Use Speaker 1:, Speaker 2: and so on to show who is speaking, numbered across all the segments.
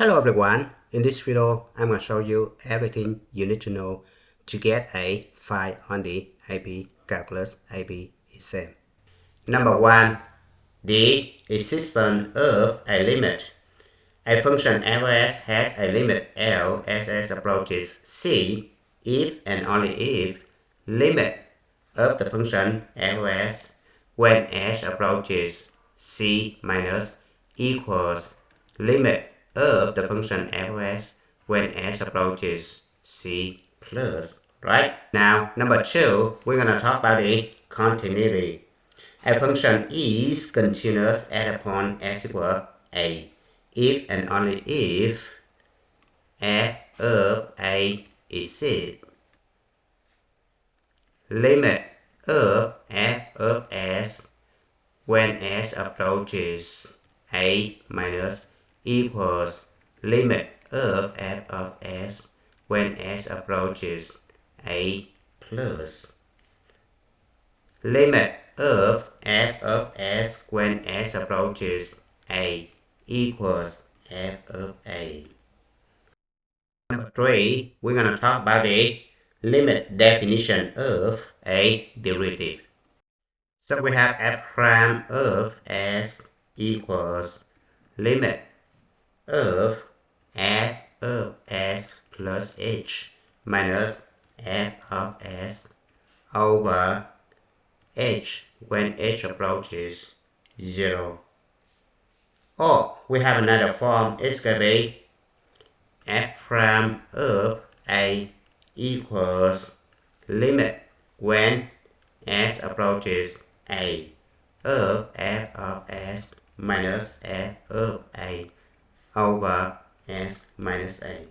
Speaker 1: Hello everyone, in this video I'm going to show you everything you need to know to get a 5 on the AP Calculus AB exam. Number 1. The existence of a limit. A function f(s) has a limit L as s approaches c if and only if limit of the function f(s) when s approaches c minus equals limit of the function f(s) when s approaches c plus. Right? Now, number 2, we're going to talk about the continuity. A function is continuous at a point s equals a if and only if f of a exists. Limit of f of s when s approaches a minus equals limit of f of s when s approaches a plus. Limit of f of s when s approaches a equals f of a. Number 3, we're going to talk about the limit definition of a derivative. So we have f prime of s equals limit of f of s plus h minus f of s over h when h approaches 0. Or we have another form, it's going to be f prime of a equals limit when s approaches a of f of s minus f of a over s minus a.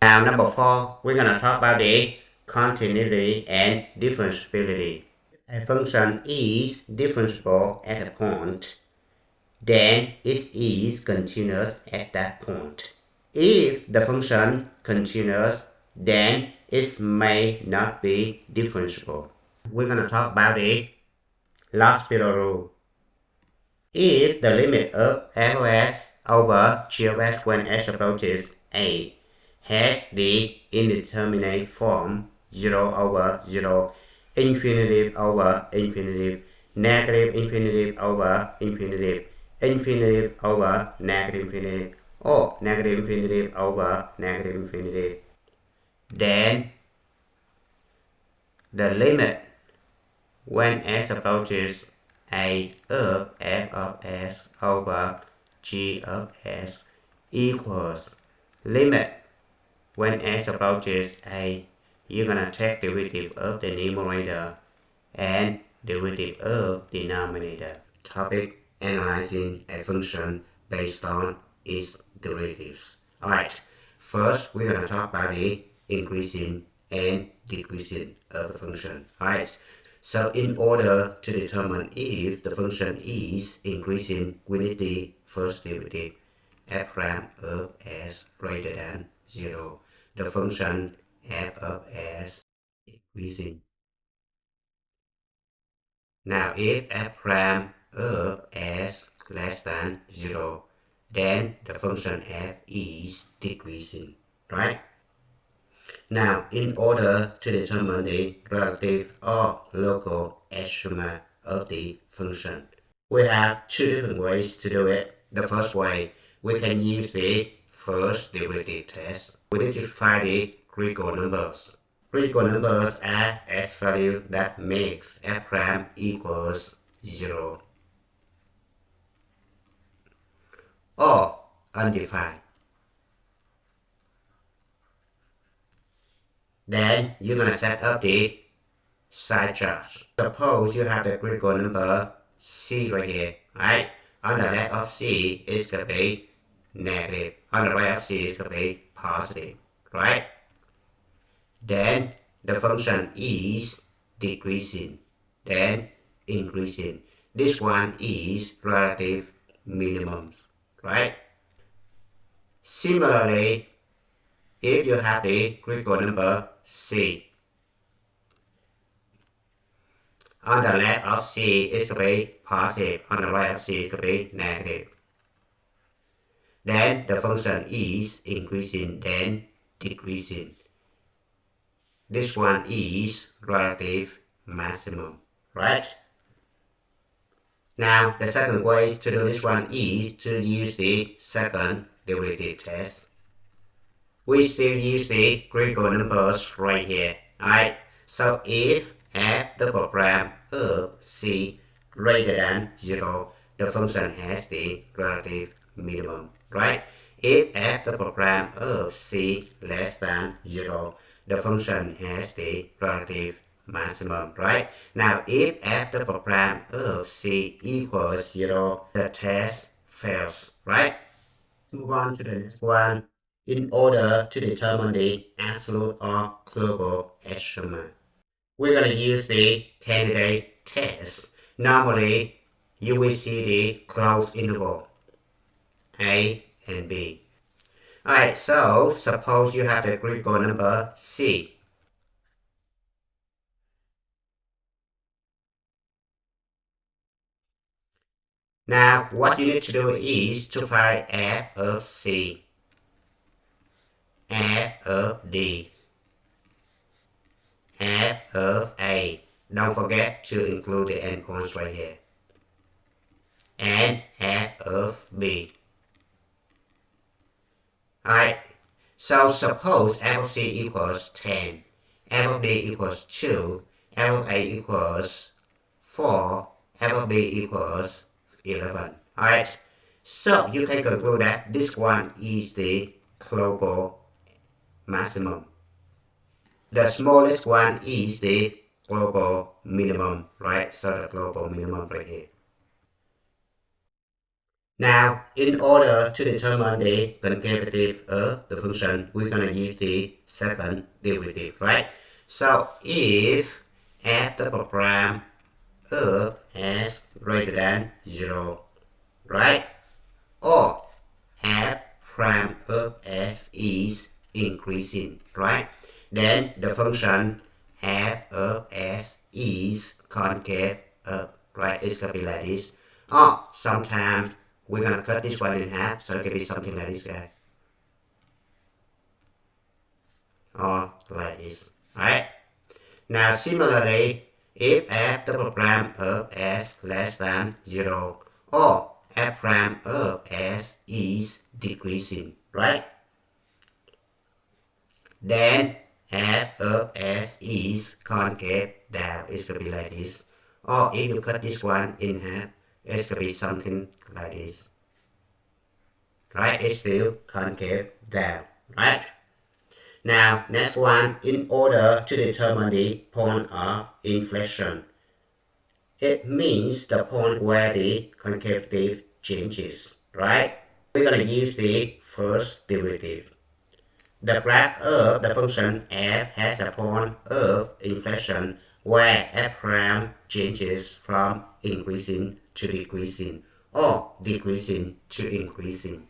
Speaker 1: Now number 4, we're going to talk about the continuity and differentiability. A function is differentiable at a point, then it is continuous at that point. If the function continuous, then it may not be differentiable. We're going to talk about the last video rule. If the limit of f of s over g of s when s approaches a has the indeterminate form 0 over 0, infinitive over infinitive, negative infinitive over infinitive, infinitive over negative infinitive, or negative infinitive over negative infinitive, then the limit when s approaches a of f of s over g of s equals limit when s approaches a, you're gonna take derivative of the numerator and derivative of denominator. Topic: analyzing a function based on its derivatives. Alright, first we're gonna talk about the increasing and decreasing of the function. Alright, so in order to determine if the function is increasing, we need the first derivative f prime of s greater than 0. The function f of s is decreasing. Now if f prime of s less than 0, then the function f is decreasing, right? Now, in order to determine the relative or local extrema of the function, we have two different ways to do it. The first way, we can use the first derivative test. We need to find the critical numbers. Critical numbers are s value that makes f prime equals 0 or undefined. Then you're gonna set up the side charts. Suppose you have the critical number c right here, right? On the left of c is gonna be negative. On the right of c is gonna be positive, right? Then the function is decreasing, then increasing. This one is relative minimums, right? Similarly, if you have the critical number c, on the left of c is to be positive, on the right of c is to be negative. then the function is increasing, then decreasing. This one is relative maximum, right? Now, the second way to do this one is to use the second derivative test. We still use the critical numbers right here. Alright, so if f the program of c greater than 0, the function has the relative minimum, right? If f the program of c less than 0, the function has the relative maximum, right? Now, if f the program of c equals 0, the test fails, right? Move on to the next one. In order to determine the absolute or global extrema, we're going to use the candidate test. Normally, you will see the closed interval a and b. Alright, so suppose you have the critical number c. Now, what you need to do is to find f of c, f of d, f of a. Don't forget to include the endpoints right here. And f of b. Alright, so suppose f of c equals 10, f of d equals 2, f of a equals 4, f of b equals 11. Alright, so you can conclude that this one is the global maximum. The smallest one is the global minimum, right? So the global minimum right here. Now, in order to determine the concavity of the function, we're going to use the second derivative, right? So, if f the program of s greater than 0, right? Or f prime of s is increasing, right? Then the function f of s is concave up, right? It's going to be like this. Or sometimes we're going to cut this one in half, so it can be something like this guy. Or like this, right? Now, similarly, if f the program of s less than 0, or f prime of s is decreasing, right? Then f of s is concave down. It's going to be like this. Or if you cut this one in half, it's going to be something like this. Right? It's still concave down. Right? Now, next one, in order to determine the point of inflection, it means the point where the concavity changes. Right? We're going to use the first derivative. The graph of the function f has a point of inflection where f prime changes from increasing to decreasing or decreasing to increasing.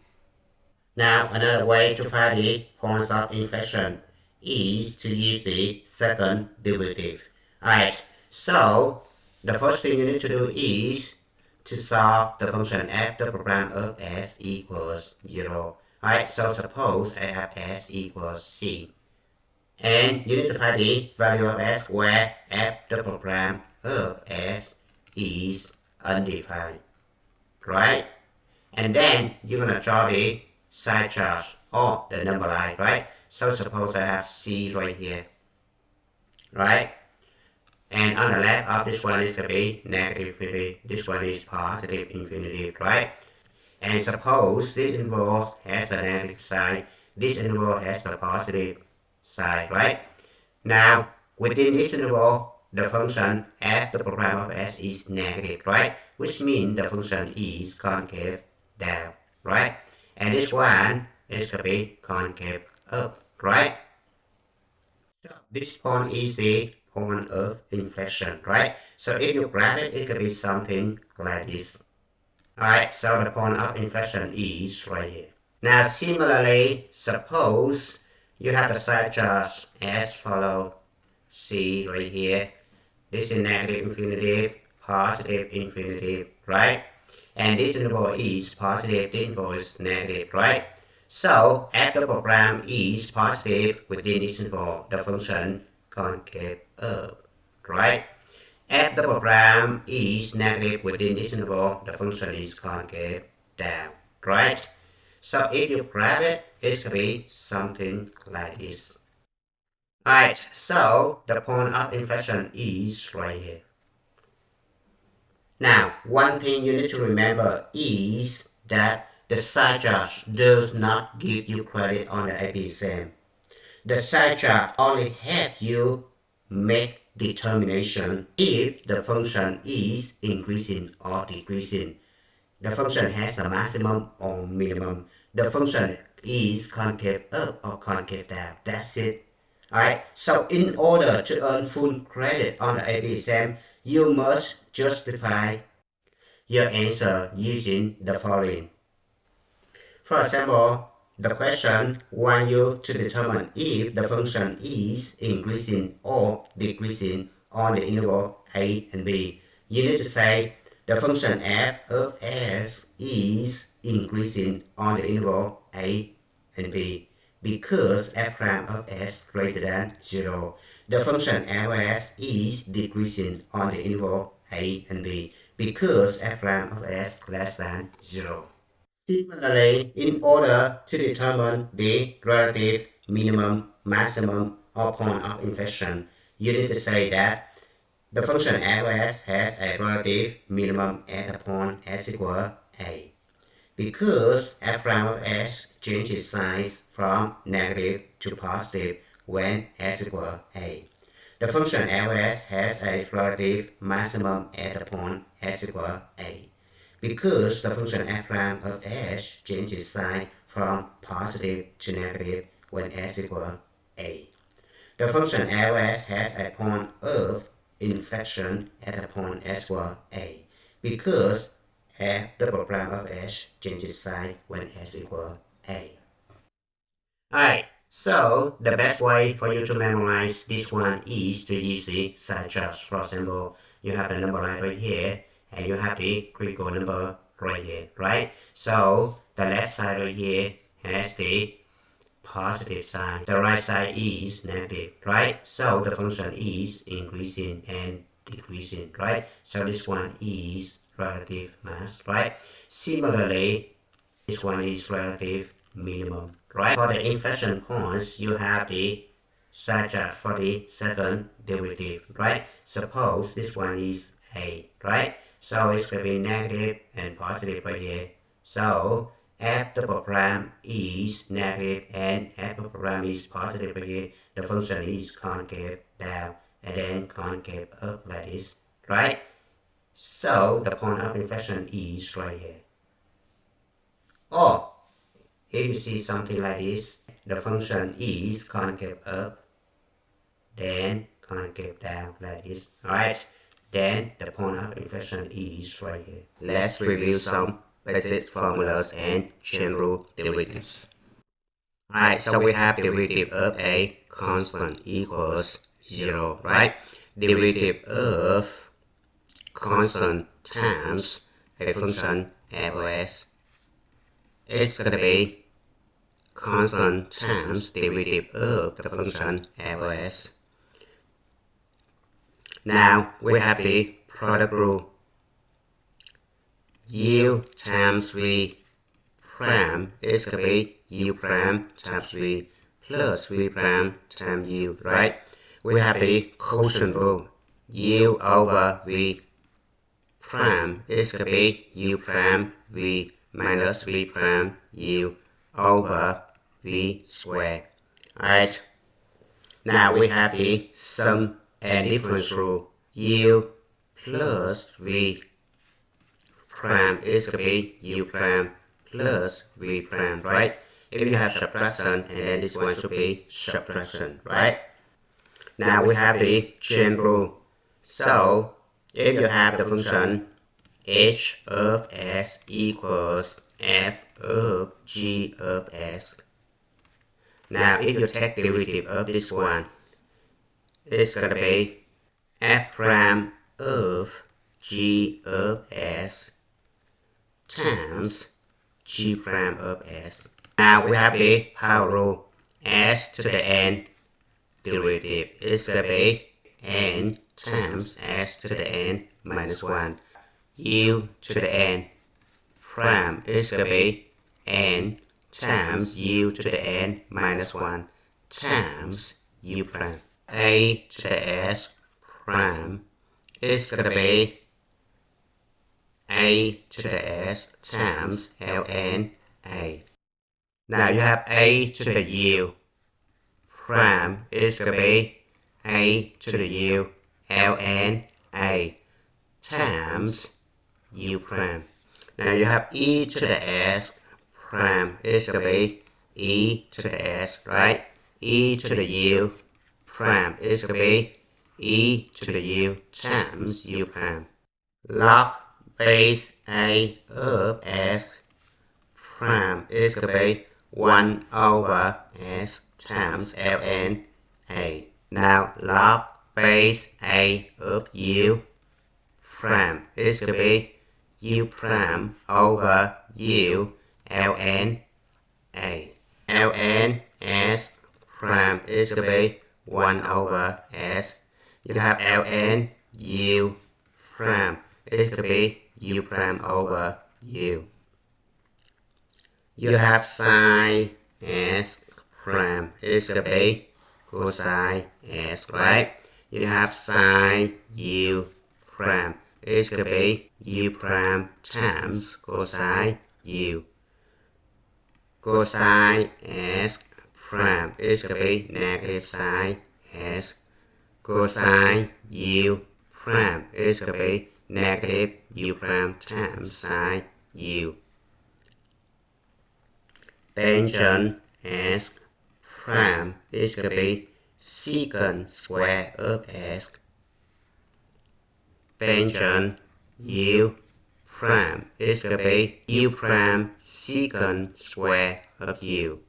Speaker 1: Now, another way to find the points of inflection is to use the second derivative. Alright, so the first thing you need to do is to solve the function f the program of s equals 0. Alright, so suppose I have s equals c. And you need to find the value of s where f the program of s is undefined. Right? And then you're gonna draw the side chart or the number line, right? So suppose I have c right here. Right? And on the left of this one is to be negative infinity, this one is positive infinity, right? And suppose this interval has the negative side, this interval has the positive side, right? Now, within this interval, the function f the program of s is negative, right? Which means the function is concave down, right? And this one is to be concave up, right? So this point is the point of inflection, right? So if you graph it, it could be something like this. Alright, so the point of inflection is right here. Now, similarly, suppose you have the side charts as follow. C right here. This is negative infinity, positive infinity, right? and this interval is positive, this interval is negative, right? So f the program is positive within this interval, the function concave up, right? If the program is negative within this interval, the function is concave down, right? So if you graph it, it's going to be something like this. Alright, so the point of inflection is right here. Now, one thing you need to remember is that the side charge does not give you credit on the AP exam. The side chart only help you make determination if the function is increasing or decreasing. The function has a maximum or minimum. The function is concave up or concave down. That's it. Alright, so in order to earn full credit on the AP exam, you must justify your answer using the following. For example, the question wants you to determine if the function is increasing or decreasing on the interval a and b. You need to say the function f of s is increasing on the interval a and b because f prime of s greater than 0. The function f of s is decreasing on the interval a and b because f prime of s less than 0. Similarly, in order to determine the relative minimum, maximum, or point of inflection, you need to say that the function f of s has a relative minimum at a point s equals a. Because f prime of s changes signs from negative to positive when s equals a. The function f of s has a relative maximum at a point s equals a. Because the function f prime of s changes sign from positive to negative when s equals a. The function f of s has a point of inflection at a point s equals a. Because f double prime of s changes sign when s equals a. Alright, so the best way for you to memorize this one is to use the side charts. For example, you have the number line right here, and you have the critical number right here, right? So the left side right here has the positive sign. The right side is negative, right? So the function is increasing and decreasing, right? So this one is relative mass, right? Similarly, this one is relative minimum, right? For the inflection points, you have the side chart for the second derivative, right? Suppose this one is a, right? So it's going to be negative and positive right here. So f the program is negative and f the program is positive right here. The function is concave down and then concave up like this, right? So the point of inflection is right here. Or if you see something like this, the function is concave up, then concave down like this, alright? Then the point of inflection is right here. Let's review some basic formulas and general derivatives. Alright, so we have derivative of a constant equals 0, right? Derivative of constant times a function f of s is going to be constant times derivative of the function f of s. Now we have the product rule. U times v prime is going to be u prime times v plus v prime times u, right? We have the quotient rule. U over v prime is going to be u prime v minus v prime u over v squared. Alright. Now we have the sum and difference rule. U plus v prime is going to be u prime plus v prime, right? If you have subtraction, and then this one should be subtraction, right? Now we have the chain rule. So if you have the function h of s equals f of g of s. Now if you take derivative of this one, it's going to be f prime of g of s times g prime of s. Now we have the power rule. S to the n derivative is going to be n times s to the n minus 1. U to the n prime is going to be n times u to the n minus 1 times u prime. A to the s prime is going to be a to the s times ln a. Now you have a to the u prime is going to be a to the u ln a times u prime. Now you have e to the s prime is going to be e to the s, right? E to the u prime is going to be e to the u times u prime. Log base a of s prime is going to be 1 over s times ln a. Now log base a of u prime is going to be u prime over u ln a. ln s prime is going to be 1 over s. You have ln u prime is going to be u prime over u. You have sine s prime is going to be cosine s, right? You have sine u prime is going to be u prime times cosine u. Cosine s prime is going to be negative sine s. Cosine u prime is going to be negative u prime times sine u. Tangent s prime is going to be secant square of s. Tangent u prime is going to be u prime secant square of u.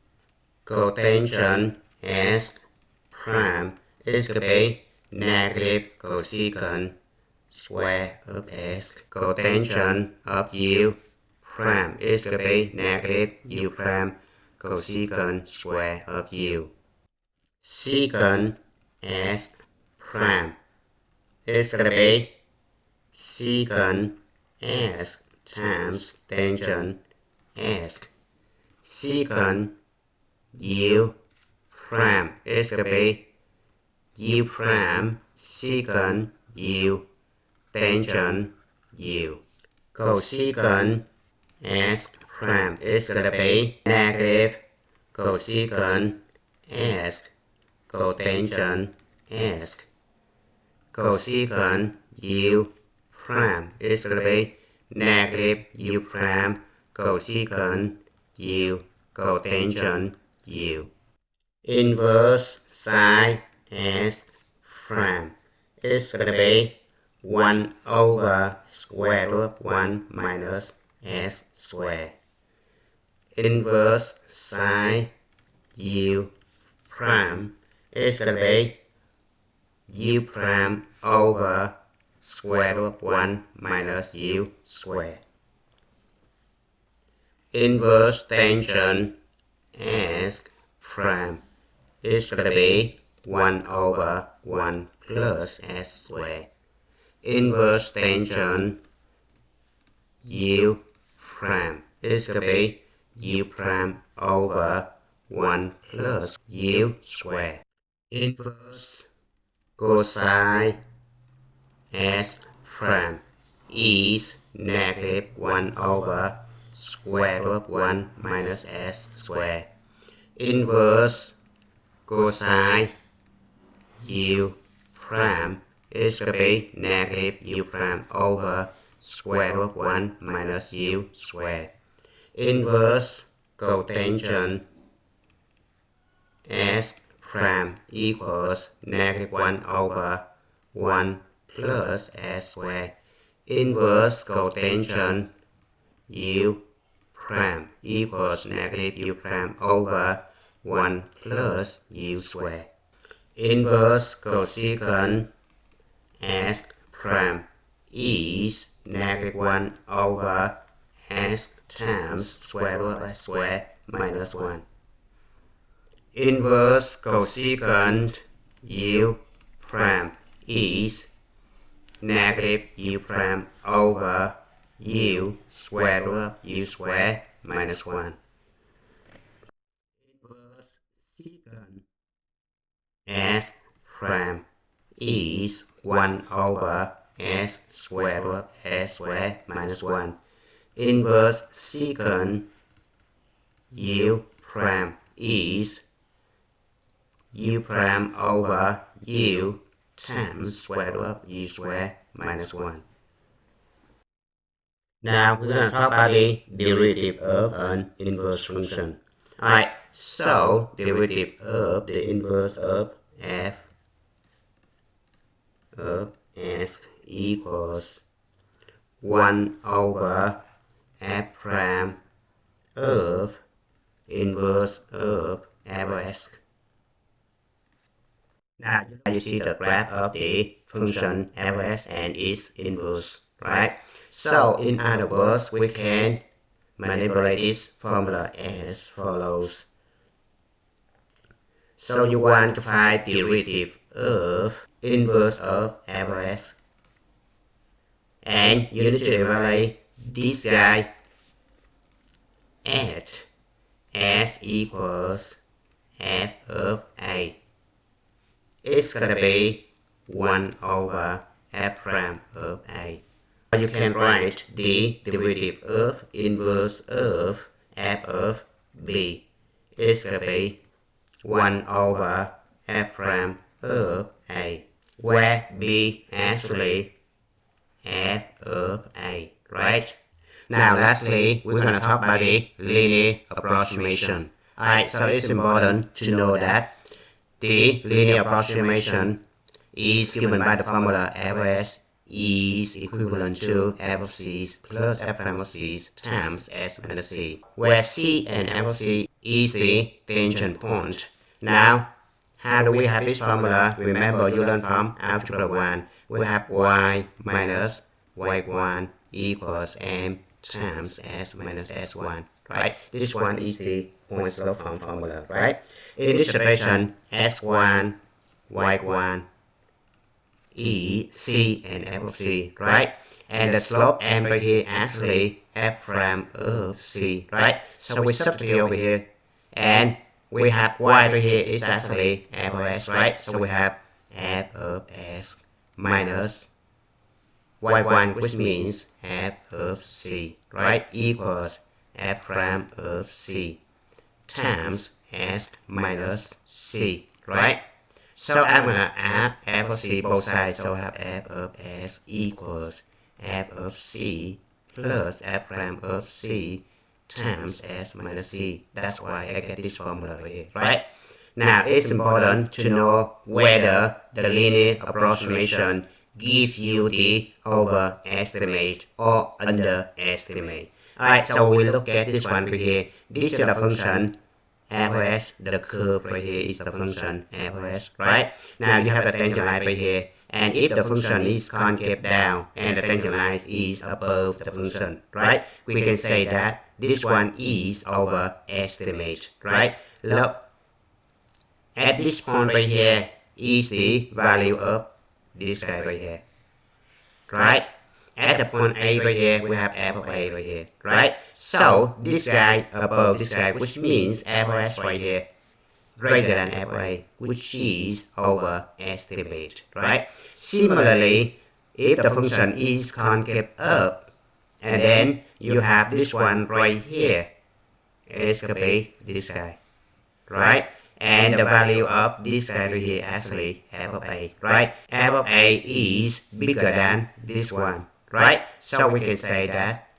Speaker 1: Cotangent s prime is going to be negative cosecant square of s. Cotangent of u prime is going to be negative u prime cosecant square of u. Secant s prime is going to be secant s times tangent s. Secant u prime is going to be u prime secant u tangent u. Cosecant s prime is going to be negative cosecant s cotangent s. Cosecant u prime is going to be negative u prime cosecant u cotangent u. Inverse sine s prime is going to be 1 over square root of 1 minus s square. Inverse sine u prime is going to be u prime over square root of 1 minus u square. Inverse tangent s prime is going to be 1 over 1 plus s square. Inverse tangent u prime is going to be u prime over 1 plus u square. Inverse cosine s prime is negative 1 over square root of 1 minus s square. Inverse cosine u prime is going to be negative u prime over square root of 1 minus u square. Inverse cotangent s prime equals negative 1 over 1 plus s square. Inverse cotangent u prime equals negative u prime over 1 plus u square. Inverse cosecant s prime is negative 1 over s times square root of s squared minus 1. Inverse cosecant u prime is negative u prime over u square root of u squared minus 1. Inverse secant s prime is 1 over s square root of s squared minus 1. Inverse secant u prime is u prime over u times square root of u squared minus 1. Now we're going to talk about the derivative of an inverse function. Alright, so derivative of the inverse of f of s equals 1 over f prime of inverse of f of s. Now you see the graph of the function f of s and its inverse, right? So in other words, we can manipulate this formula as follows. So you want to find derivative of inverse of f of s, and you need to evaluate this guy at s equals f of a. It's gonna be 1 over f prime of a. You can write the derivative of inverse of f of b. It's gonna be 1 over f prime of a, where b actually f of a, right? Now lastly, we're gonna talk about the linear approximation. Alright, so it's important to know that the linear approximation is given by the formula f of s is equivalent to f of c plus f prime of c times s minus c, where c and f of c is the tangent point. Now, how do we have this formula? Remember, you learned from algebra 1. We have y minus y1 equals m times s minus s1, right? This one is the point slope form formula, right? In this situation, s1, y1, e, c, and f of c, right? And the slope m right here actually f prime of c, right? So we substitute over here, and we have y right here is actually f of s, right? So we have f of s minus y1, which means f of c, right? Equals f prime of c times s minus c, right? So I'm gonna add f of c both sides, so I have f of s equals f of c plus f prime of c times s minus c. That's why I get this formula right here, right? Now it's important to know whether the linear approximation gives you the overestimate or underestimate. Alright, so we look at this one right here. This is the function f of s, the curve right here is the function f of s, right? Now you have the tangent line right here, and if the function is concave down and the tangent line is above the function, right? We can say that this one is overestimate, right? Look, at this point right here is the value of this guy right here, right? At the point A right here, we have f of a right here, right? So this guy above this guy, which means f of s right here, greater than f of a, which is overestimate, right? Similarly, if the function is concave up, and then you have this one right here, it's gonna be this guy, right? And the value of this guy right here actually f of a, right? F of a is bigger than this one, right? So we can say that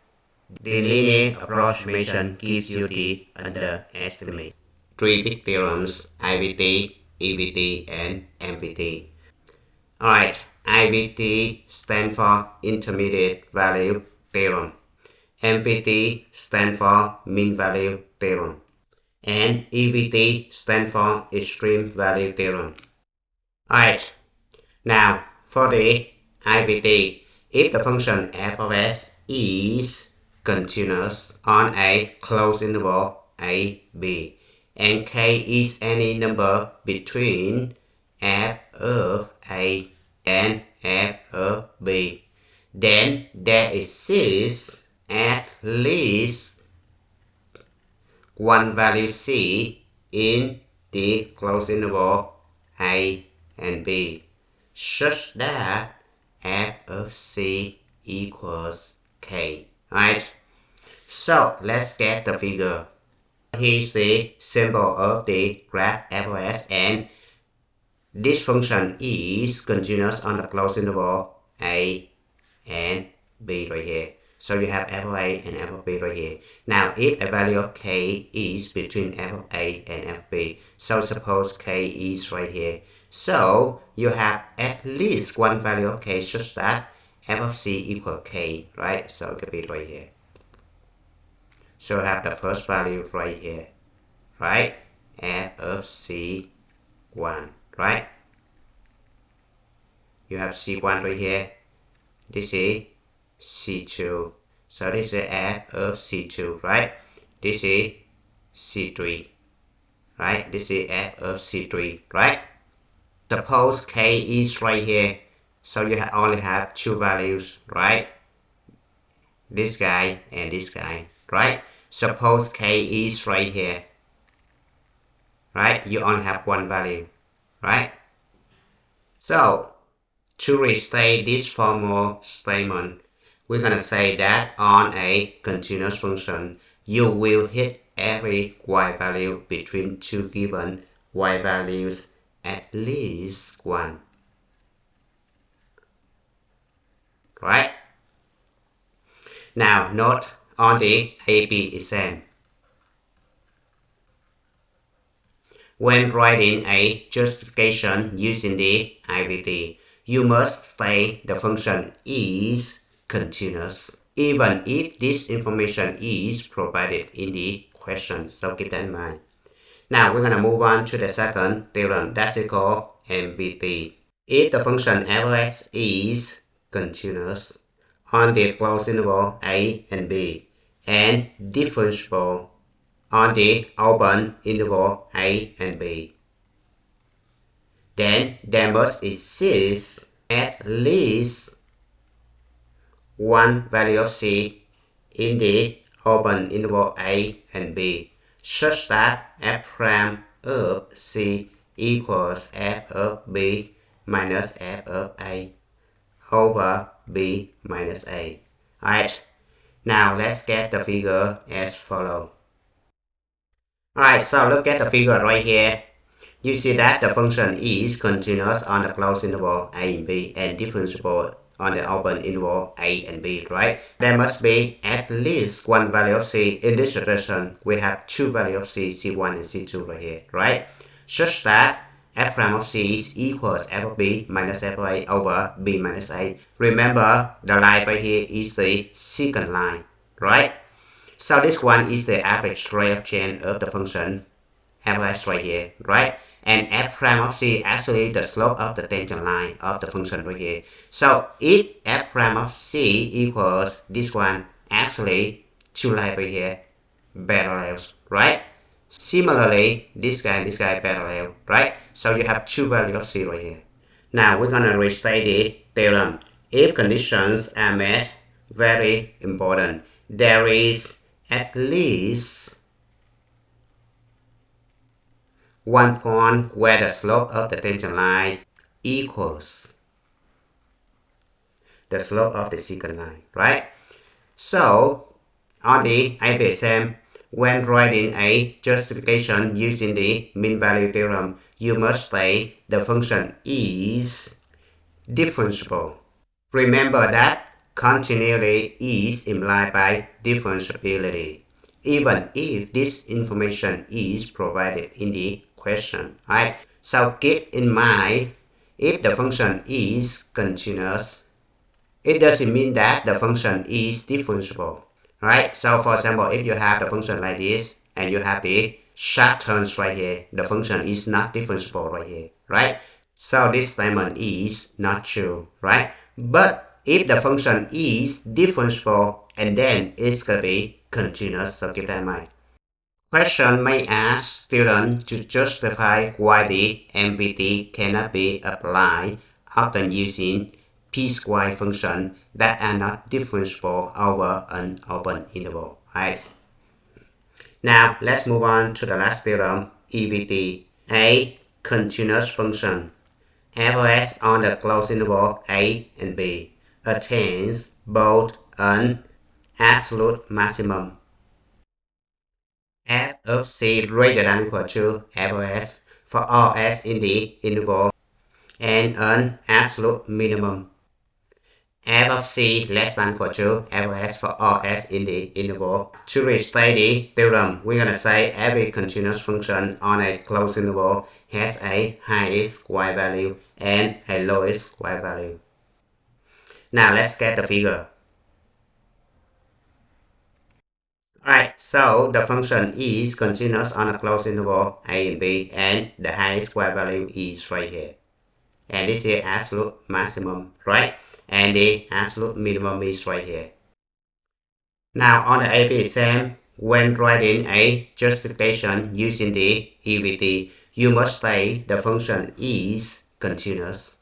Speaker 1: the linear approximation gives you the underestimate. Three big theorems: IVT, EVT, and MVT. Alright, IVT stands for Intermediate Value Theorem. MVT stands for Mean Value Theorem. And EVT stands for Extreme Value Theorem. Alright, now for the IVT, if the function f of s is continuous on a closed interval a, b, and k is any number between f of a and f of b, then there exists at least one value c in the closed interval a and b, such that f of c equals k. Right? So let's get the figure. Here's the symbol of the graph f(s), and this function is continuous on the closed interval a and b right here. So you have f of a and f of b right here. Now if a value of k is between f of a and f of b, so suppose k is right here. So you have at least one value of k such that f of c equal k, right? So it could be right here. So I have the first value right here, right? F of c1, right? You have c1 right here. This is c2. So this is f of c2, right? This is c3, right? This is f of c3, right? Suppose k is right here. So you only have two values, right? This guy and this guy, right? Suppose k is right here, right? You only have one value, right? So to restate this formal statement, we're going to say that on a continuous function, you will hit every y value between two given y values at least one, right? Now note on the AP exam. When writing a justification using the IVT, you must say the function is continuous, even if this information is provided in the question, so keep that in mind. Now we're going to move on to the second theorem, that's called MVT. If the function f(s) is continuous on the closed interval a and b, and differentiable on the open interval a and b, then there must exist at least one value of c in the open interval a and b, such that f prime of c equals f of b minus f of a over b minus a. Alright, now let's get the figure as follows. Alright, so look at the figure right here. You see that the function is continuous on the closed interval a and b and differentiable on the open interval a and b, right? There must be at least one value of c. In this situation, we have two values of c, c1 and c2 right here, right? Such that f prime of c is equals f of b minus f of a over b minus a. Remember, the line right here is the secant line, right? So this one is the average rate of change of the function f(s) right here, right? And f prime of c actually the slope of the tangent line of the function right here. So if f prime of c equals this one, actually two lines right here parallels, right? Similarly, this guy and this guy parallel, right? So you have two values of c right here. Now we're gonna restate the theorem. If conditions are met, very important, there is at least one point where the slope of the tangent line equals the slope of the secant line, right? So on the AP exam, when writing a justification using the mean value theorem, you must say the function is differentiable. Remember that continuity is implied by differentiability, even if this information is provided in the question, right? So keep in mind, if the function is continuous, it doesn't mean that the function is differentiable, right? So for example, if you have the function like this and you have the sharp turns right here, the function is not differentiable right here, right? So this statement is not true, right? But if the function is differentiable, and then it's going to be continuous, so keep that in mind. Question may ask students to justify why the MVT cannot be applied, often using p-square functions that are not differentiable over an open interval. Right. Now let's move on to the last theorem, EVT. A continuous function f(s) on the closed interval a and b attains both an absolute maximum f of c greater than or equal to f(s) for all s in the interval and an absolute minimum f of c less than or equal to f(s) for all s in the interval. To restate the theorem, we're going to say every continuous function on a closed interval has a highest square value and a lowest square value. Now let's get the figure. Alright, so the function is continuous on a closed interval a and b, and the highest square value is right here. And this is absolute maximum, right? And the absolute minimum is right here. Now on the AP exam, when writing a justification using the EVT, you must say the function is continuous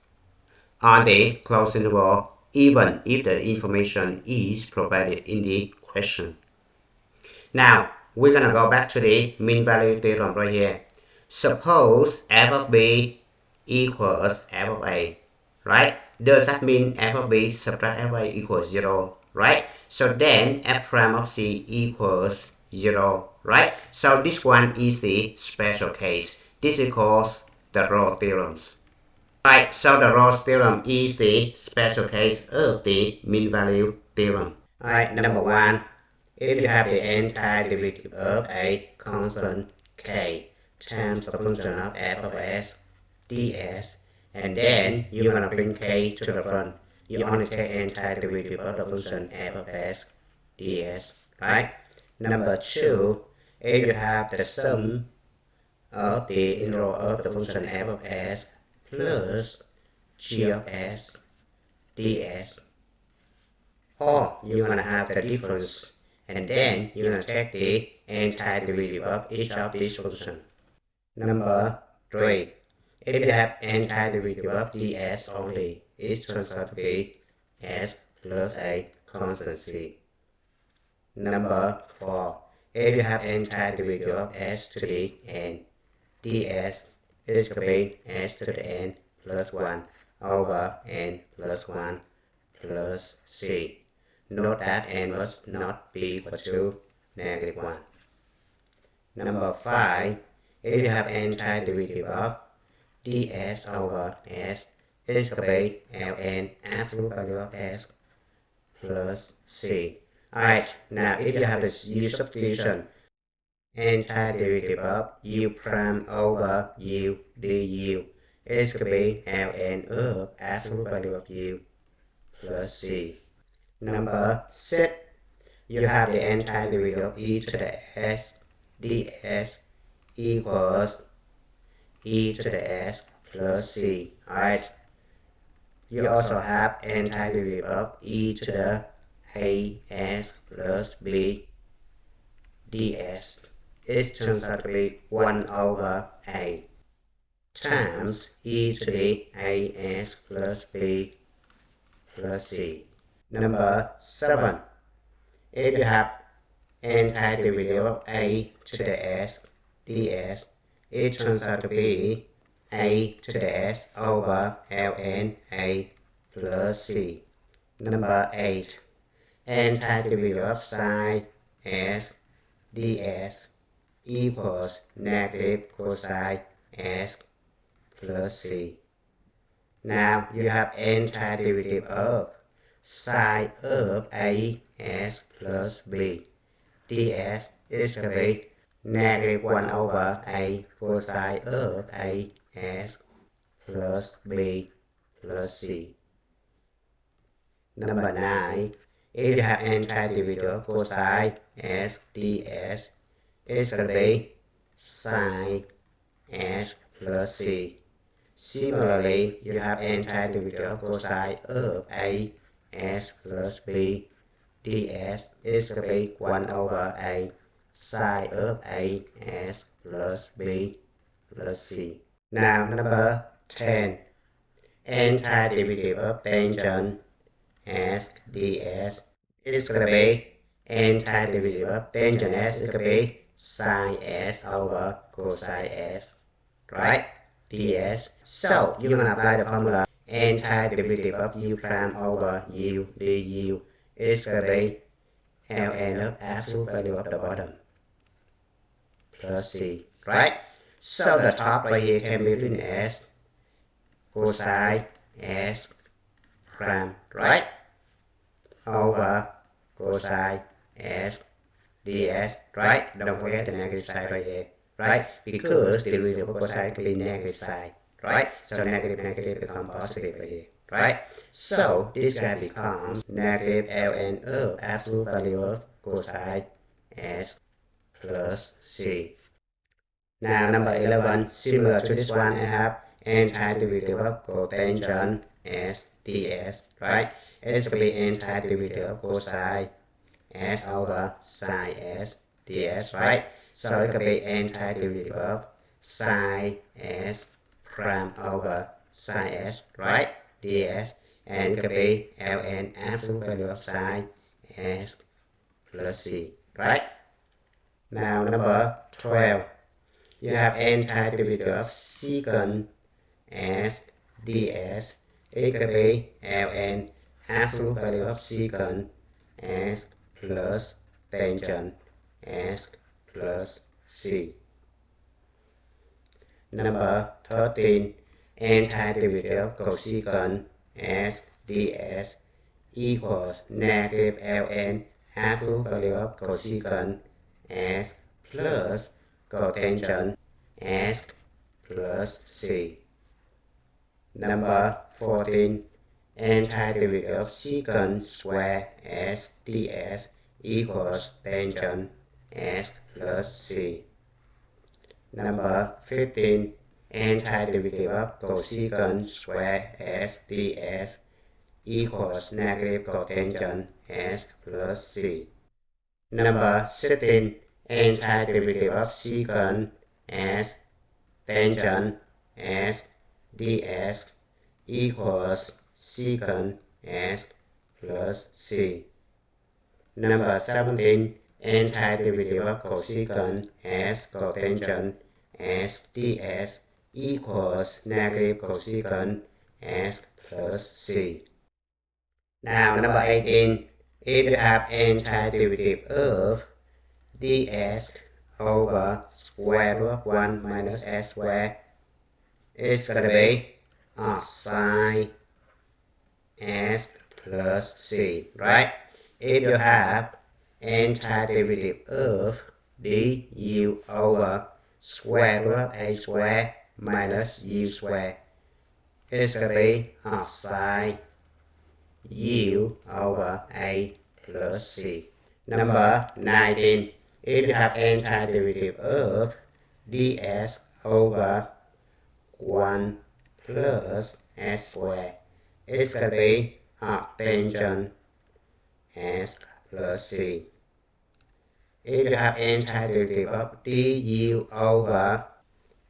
Speaker 1: on the closed interval, even if the information is provided in the question. Now, we're going to go back to the mean value theorem right here. Suppose f of b equals f of a, right? Does that mean f of b subtract f of a equals 0, right? So then f prime of c equals 0, right? So this one is the special case. This is called the Rolle theorems. Right, so the Rolle theorem is the special case of the mean value theorem. Alright, number one. If you have the antiderivative of a constant k times the function of f of s ds, and then you're going to bring k to the front, you only take antiderivative of the function f of s ds, right? Number two, if you have the sum of the integral of the function f of s plus g of s ds, or you're going to have the difference, and then you're going to take the antiderivative of each of these functions. Number 3. If you have antiderivative of ds only, it turns out to be s plus a constant c. Number 4. If you have antiderivative of s to the n, ds is going to be s to the n plus 1 over n plus 1 plus c. Note that n must not be equal to negative 1. Number 5. If you have antiderivative of ds over s, it's going to be ln absolute value of s plus c. Alright, now if you have the u substitution, antiderivative of u prime over u du, it's going to be ln of absolute value of u plus c. Number 6, you have the antiderivative of e to the s ds equals e to the s plus c. Alright. You also have antiderivative of e to the as plus b ds. It turns out to be 1 over a times e to the as plus b plus c. Number 7. If you have antiderivative of a to the s ds, it turns out to be a to the s over ln a plus c. Number 8. Antiderivative of sine s ds equals negative cosine s plus c. Now you have antiderivative of sine of a s plus b ds is going to be negative 1 over a cosine of a s plus b plus c. Number 9. If you have antiderivative of cosine s ds, it's going to be sine s plus c. Similarly, you have antiderivative of cosine of a s plus b ds is going to be 1 over a sine of a s plus b plus c. Now number 10. Antiderivative of tangent s ds is going to be antiderivative of tangent s is going to be sine s over cosine s, right? ds. So you're going to apply the formula antiderivative of u prime over u du is going to be ln of absolute value of the bottom plus c, right? So the top right here can be written as cosine s prime, right? Over cosine s ds, right? Don't forget the negative side right here, right? Because the derivative of cosine can be negative side, right? So negative become positive right here, right? So this guy becomes negative ln of absolute value of cosine s plus c. Now number 11, similar to this one, I have antiderivative of cotangent s ds, right? It's going to be antiderivative of cosine s over sine s ds, right? So it could be antiderivative of sine s prime over sine s, right? ds, and it could be ln absolute value of sine s plus c, right? Now number 12. You have antiderivative of secant s ds. It could be ln absolute value of secant s plus tangent s plus c. Number 13. Antiderivative of cosecant s ds equals negative ln absolute value of cosecant s plus cotangent s plus c. Number 14. Antiderivative of secant square s ds equals tangent s plus c. Number 15. Antiderivative of cosecant square s ds equals negative cotangent s plus c. Number 16. Antiderivative of secant s tangent s ds equals secant s plus c. Number 17. Antiderivative of cosecant s cotangent s ds equals negative cosecant s plus c. Now number 18. If you have antiderivative of ds over square root of 1 minus s squared, it's going to be sine s plus c, right? If you have antiderivative of du over square root of a squared minus u squared, it's going to be sine u over a plus c. Number 19. If you have antiderivative of ds over 1 plus s squared, it's going to be tangent s plus c. If you have antiderivative of du over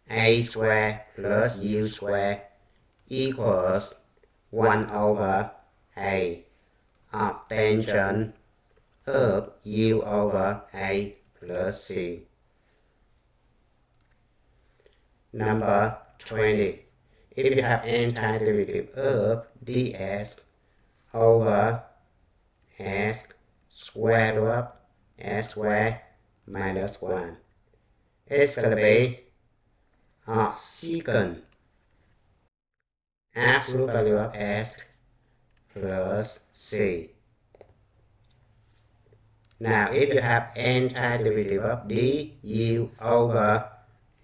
Speaker 1: a squared plus u squared equals 1 over a tangent of u over a plus c. Number 20. If you have antiderivative of ds over s square root of s squared minus 1, it's going to be secant absolute value of s plus c. Now if you have antiderivative of du over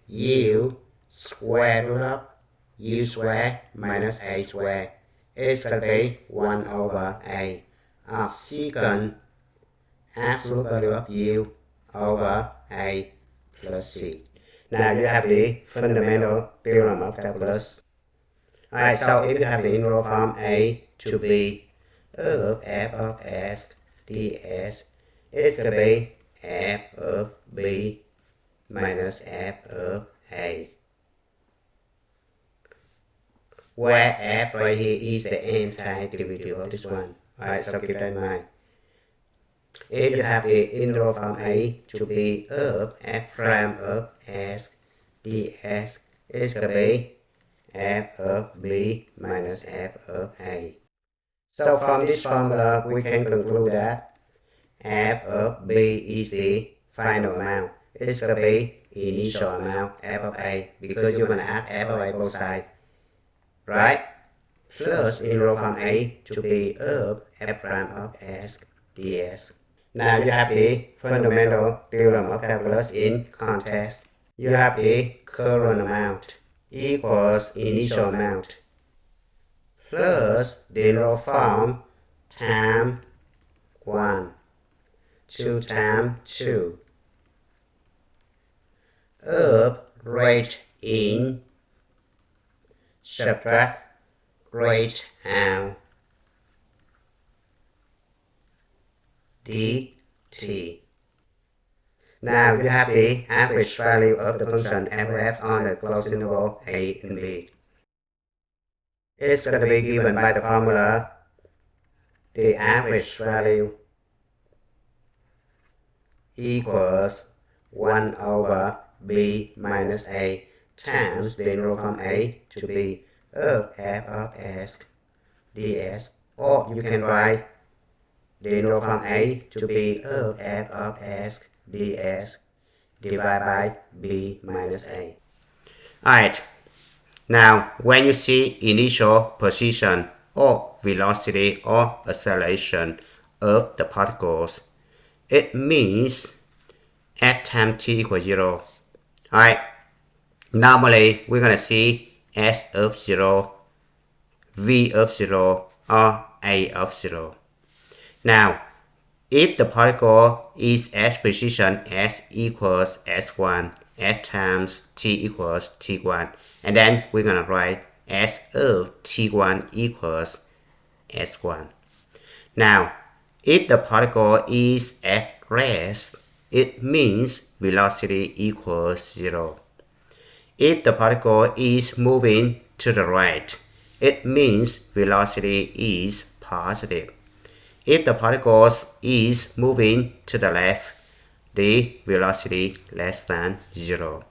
Speaker 1: u square root of u squared minus a squared, it's going to be 1 over a secant absolute value of u over a plus c. Now you have the fundamental theorem of calculus. Alright, so if you have the integral from a to b of f of s ds is going to be f of b minus f of a, where f right here is the antiderivative of this one. Alright, so keep that in mind. If you have the integral from a to b of f prime of s ds is going to be f of b minus f of a. So from this formula, we can conclude that f of b is the final amount. It's going to be initial amount f of a, because you're going to add f of a both sides, right? Plus integral from a to b of f prime of s ds. Now you have the fundamental theorem of calculus in context. You have the current amount equals initial amount plus the integral from time 1 to time 2 of rate in subtract rate out dt. Now you have the average value of the function f of x on the closed interval a and b. It's going to be given by the formula the average value equals 1 over b minus a times the integral from a to b of f of s ds, or you can write the integral from a to b of f of s ds divided by b minus a. Alright, now when you see initial position or velocity or acceleration of the particles, it means at time t equals 0. Alright, normally we're going to see s of 0, v of 0, or a of 0. Now, if the particle is at position s equals s1 at times t equals t1, and then we're going to write s of t1 equals s1. Now, if the particle is at rest, it means velocity equals 0. If the particle is moving to the right, it means velocity is positive. If the particle is moving to the left, the velocity less than 0.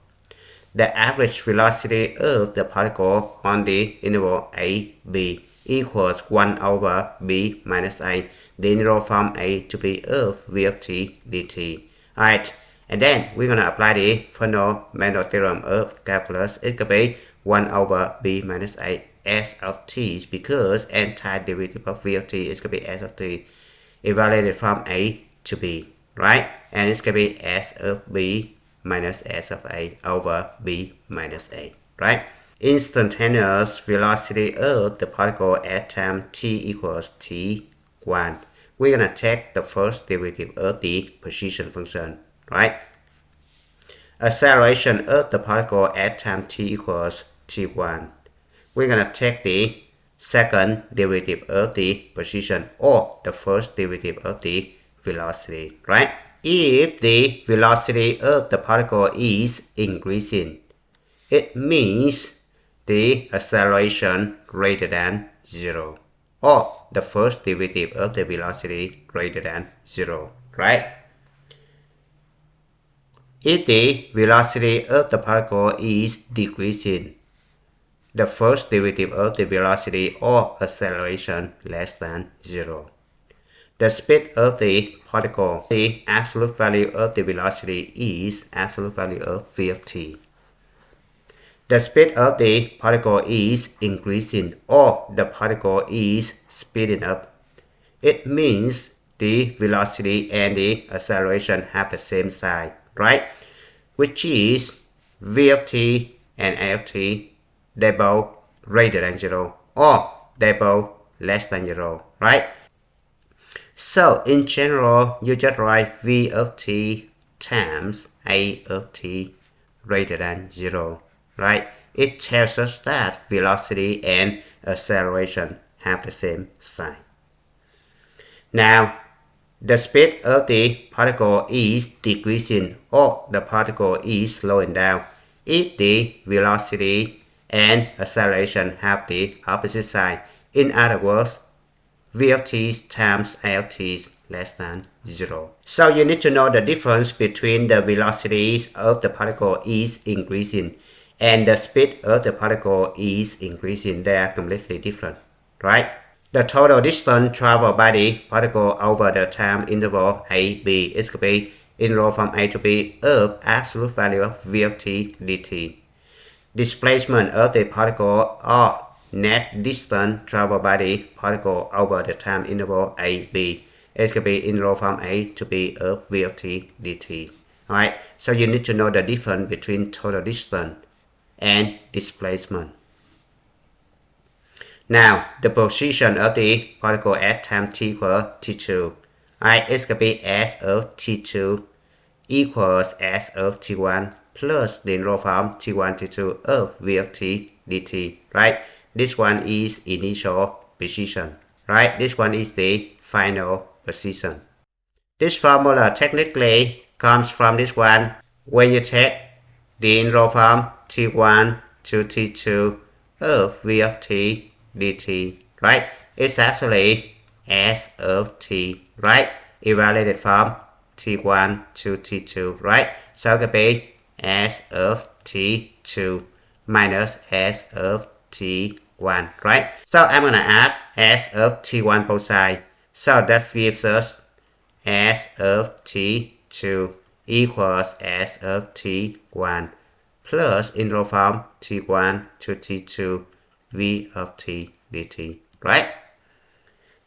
Speaker 1: The average velocity of the particle on the interval a, b equals 1 over b minus a, the integral from a to b of v of t dt. Alright, and then we're going to apply the fundamental theorem of calculus. It could be 1 over b minus a s of t, because antiderivative of v of t is going to be s of t evaluated from a to b, right? And it's going to be s of b minus s of a over b minus a, right? Instantaneous velocity of the particle at time t equals t1. We're going to take the first derivative of the position function, right? Acceleration of the particle at time t equals t1. We're going to take the second derivative of the position, or the first derivative of the velocity, right? If the velocity of the particle is increasing, it means the acceleration greater than 0, or the first derivative of the velocity greater than 0, right? If the velocity of the particle is decreasing, the first derivative of the velocity or acceleration less than 0. The speed of the particle, the absolute value of the velocity is absolute value of v of t. The speed of the particle is increasing, or the particle is speeding up. It means the velocity and the acceleration have the same sign, right? Which is v of t and a of t, they both greater than 0, or they both less than 0, right? So in general, you just write v of t times a of t greater than 0, right? It tells us that velocity and acceleration have the same sign. Now, the speed of the particle is decreasing or the particle is slowing down if the velocity and acceleration have the opposite sign. In other words, VLT times LT is less than 0. So you need to know the difference between the velocity of the particle is increasing and the speed of the particle is increasing. They are completely different, right? The total distance traveled by the particle over the time interval a, b is to be interval from a to b of absolute value of VT dt. Displacement of the particle or net distance traveled by the particle over the time interval a, b is to be interval from a to b of VT dt. Alright, so you need to know the difference between total distance and displacement. Now, the position of the particle at time t equals t2. Alright, it's going to be s of t2 equals s of t1 plus the interval from t1 t2 of vt dt. Right? This one is initial position. Right? This one is the final position. This formula technically comes from this one. When you take the interval from t1 to t2 of vt dt, right? It's actually s of t, right? Evaluated from t1 to t2, right? So it could be s of t2 minus s of t1, right? So I'm gonna add s of t1 both sides. So that gives us s of t2 equals s of t1 plus interval from t1 to t2 v of t dt, right?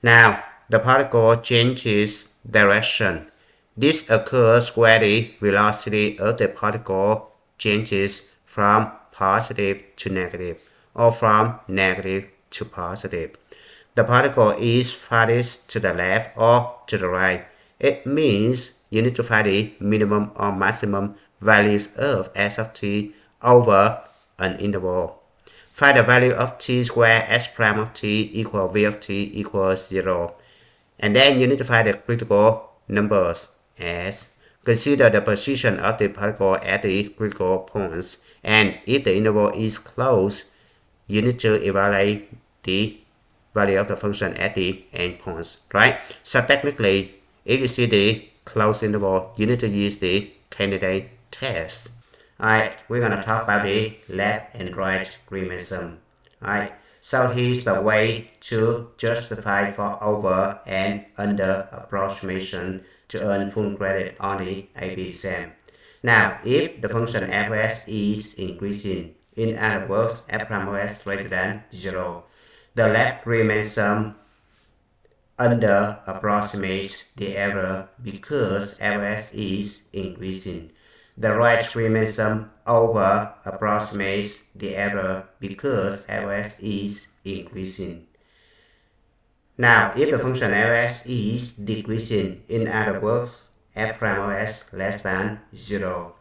Speaker 1: Now, the particle changes direction. This occurs where the velocity of the particle changes from positive to negative or from negative to positive. The particle is farthest to the left or to the right. It means you need to find the minimum or maximum values of s of t over an interval. Find the value of t squared s prime of t equals v of t equals 0. And then you need to find the critical numbers as consider the position of the particle at the critical points. And if the interval is closed, you need to evaluate the value of the function at the endpoints, right? So technically, if you see the closed interval, you need to use the candidate test. Alright, we're gonna talk about the left and right remason. Alright, so here's the way to justify for over and under approximation to earn full credit on the AP exam. Now, if the function fs is increasing, in other words, f prime of s greater than 0, the left remason under approximates the error because fs is increasing. The right remason over approximates the error because fs is increasing. Now, if the function fs is decreasing, in other words, f prime of s less than 0,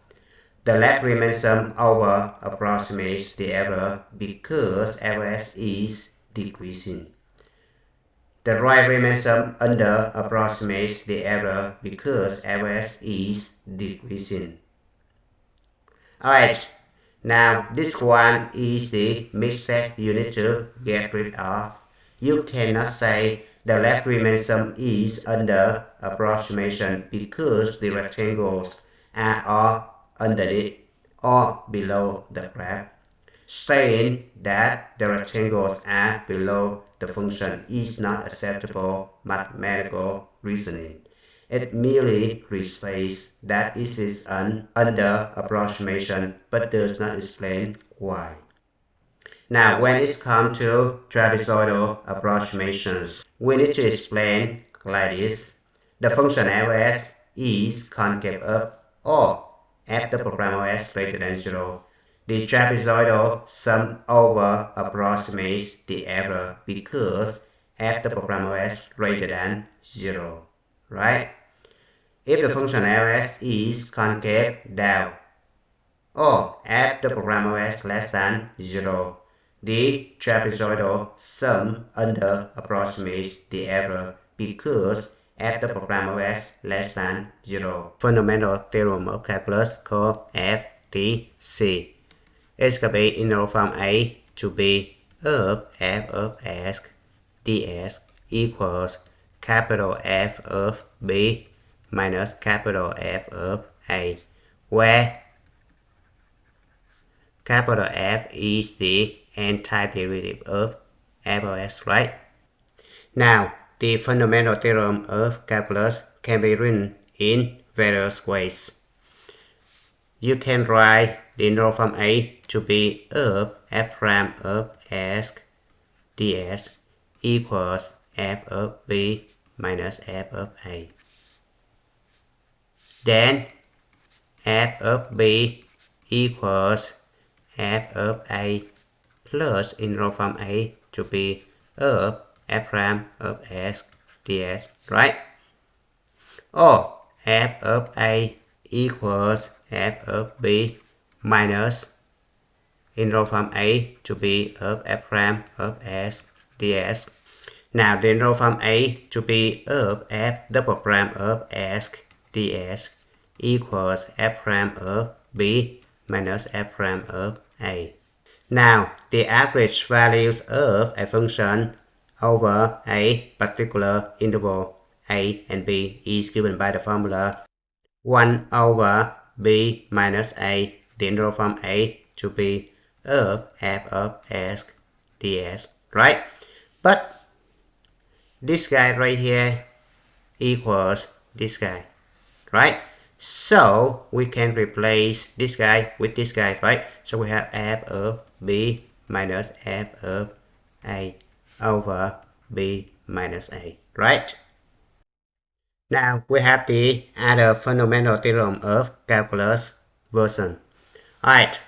Speaker 1: the left remason over approximates the error because fs is decreasing. The right remason under approximates the error because fs is decreasing. Alright, now this one is the mistake you need to get rid of. You cannot say the left remason is under approximation because the rectangles are all underneath or below the graph. Saying that the rectangles are below the function is not acceptable mathematical reasoning. It merely restates that this is an under approximation but does not explain why. Now, when it comes to trapezoidal approximations, we need to explain like this. The function fs is concave up or f the program of s greater than 0. The trapezoidal sum over approximates the error because f the program of s greater than 0, right? If the function fs is concave down or f the program of s less than 0, the trapezoidal sum under approximates the error because f the prime of s less than 0. Fundamental theorem of calculus called FTC. It's going to be integral from a to b of f of s ds equals capital F of b minus capital F of a, where capital F is the antiderivative of f of s, right? Now, the fundamental theorem of calculus can be written in various ways. You can write the integral from a to b of f prime of s ds equals f of b minus f of a. Then f of b equals f of a plus integral from a to b of f prime of s ds, right? Or f of a equals f of b minus integral from a to b of f prime of s ds. Now the integral from a to b of f double prime of s ds equals f prime of b minus f prime of a. Now the average values of a function over a particular interval a and b is given by the formula 1 over b minus a, the integral from a to b of f of s ds, right? But this guy right here equals this guy, right? So we can replace this guy with this guy, right? So we have f of b minus f of a over b minus a, right? Now we have the other fundamental theorem of calculus version. Alright,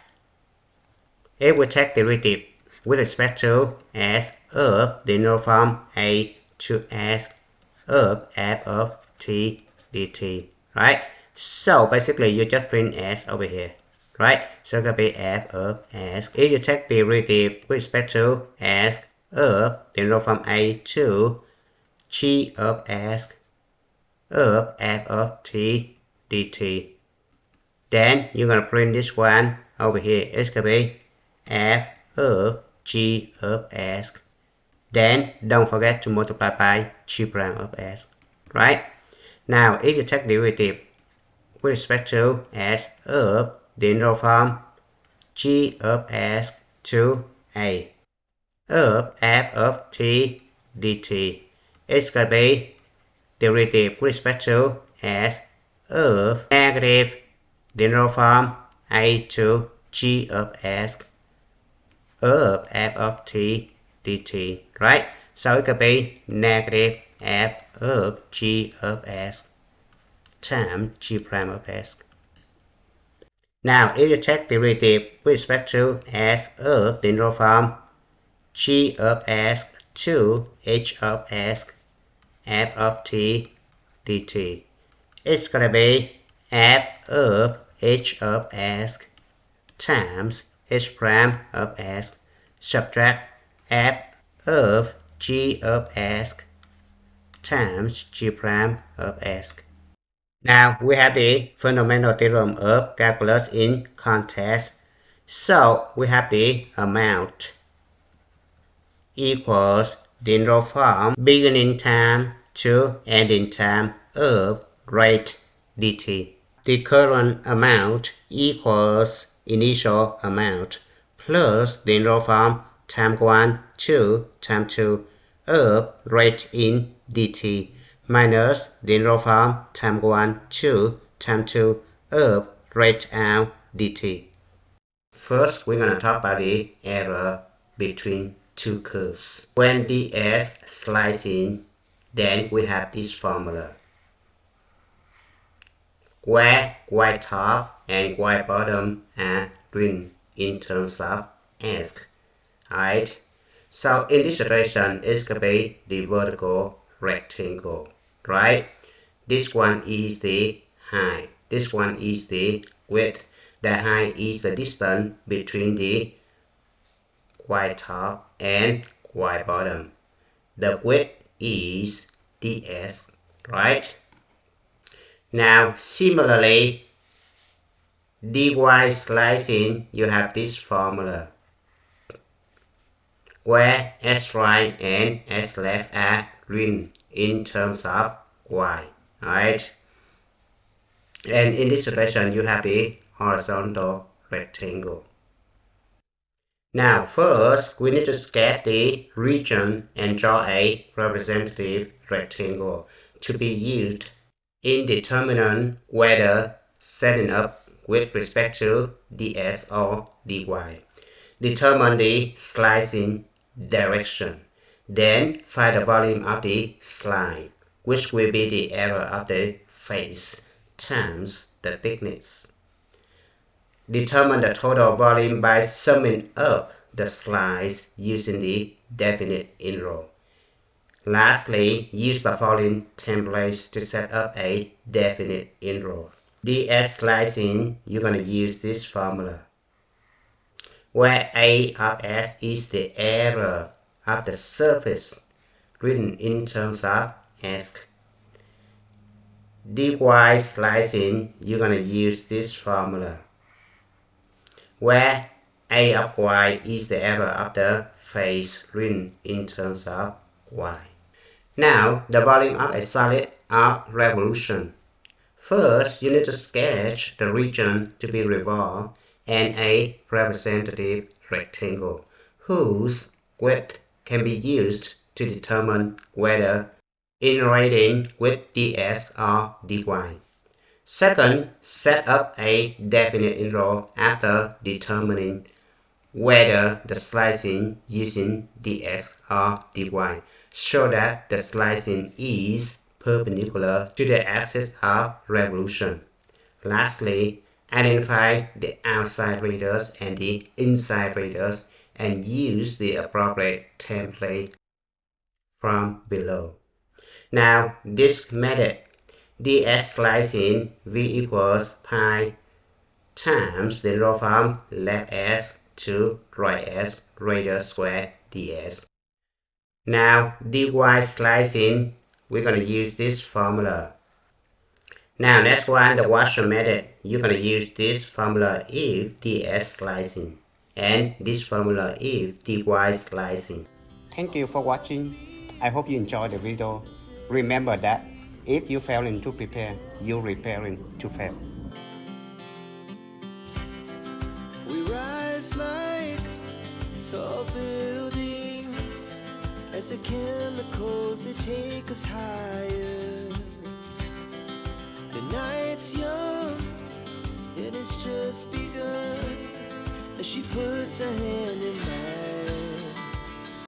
Speaker 1: if we take derivative with respect to s of the integral from a to s of f of t dt, right? So basically you just print s over here, right? So it's going to be f of s. If you take derivative with respect to s of the integral from a to g of s of f of t dt, then you're going to print this one over here. It's going to be f of g of s. Then don't forget to multiply by g prime of s, right? Now if you take derivative with respect to s of the integral from g of s to a of f of t dt, it's going to be derivative with respect to s of negative the integral from a to g of s of f of t dt, right? So it could be negative f of g of s times g prime of s. Now if you take derivative with respect to s of the integral from g of s to h of s f of t dt, it's going to be f of h of s times h prime of s subtract f of g of s times g prime of s. Now we have the fundamental theorem of calculus in context. So we have the amount equals the integral from beginning time to ending time of rate dt. The current amount equals initial amount plus the integral from time 1 to time 2 of rate in dt minus the integral from time 1 to time 2 of rate out dt. First, we're going to talk about the error between two curves. When ds slides in, then we have this formula, where y top and y bottom are written in terms of s. Alright, so in this situation, it's going to be the vertical rectangle, right? This one is the height, this one is the width. The height is the distance between the y top and y bottom. The width is ds, right? Now, similarly, dy slicing, you have this formula, where s right and s left are written in terms of y, right? And in this situation, you have the horizontal rectangle. Now, first, we need to sketch the region and draw a representative rectangle to be used in determining whether setting up with respect to ds or dy. Determine the slicing direction. Then find the volume of the slide, which will be the area of the face times the thickness. Determine the total volume by summing up the slides using the definite interval. Lastly, use the following templates to set up a definite interval. ds slicing, you're going to use this formula, where A of S is the area of the surface written in terms of S. dy slicing, you're going to use this formula, where A of y is the area of the face written in terms of y. Now, the volume of a solid of revolution. First, you need to sketch the region to be revolved and a representative rectangle, whose width can be used to determine whether iterating with ds or dy. Second, set up a definite interval after determining whether the slicing using ds or dy, so that the slicing is perpendicular to the axis of revolution. Lastly, identify the outside radius and the inside radius and use the appropriate template from below. Now, this method, ds slicing v equals pi times the interval from left s to right s radius squared ds. Now, dy slicing, we're going to use this formula. Now, next one, the washer method. You're going to use this formula if ds slicing, and this formula if dy slicing. Thank you for watching. I hope you enjoyed the video. Remember that if you failing to prepare, you're preparing to fail.
Speaker 2: We rise like tall buildings as the chemicals they take us higher. The night's young and it's just begun as she puts her hand in mine.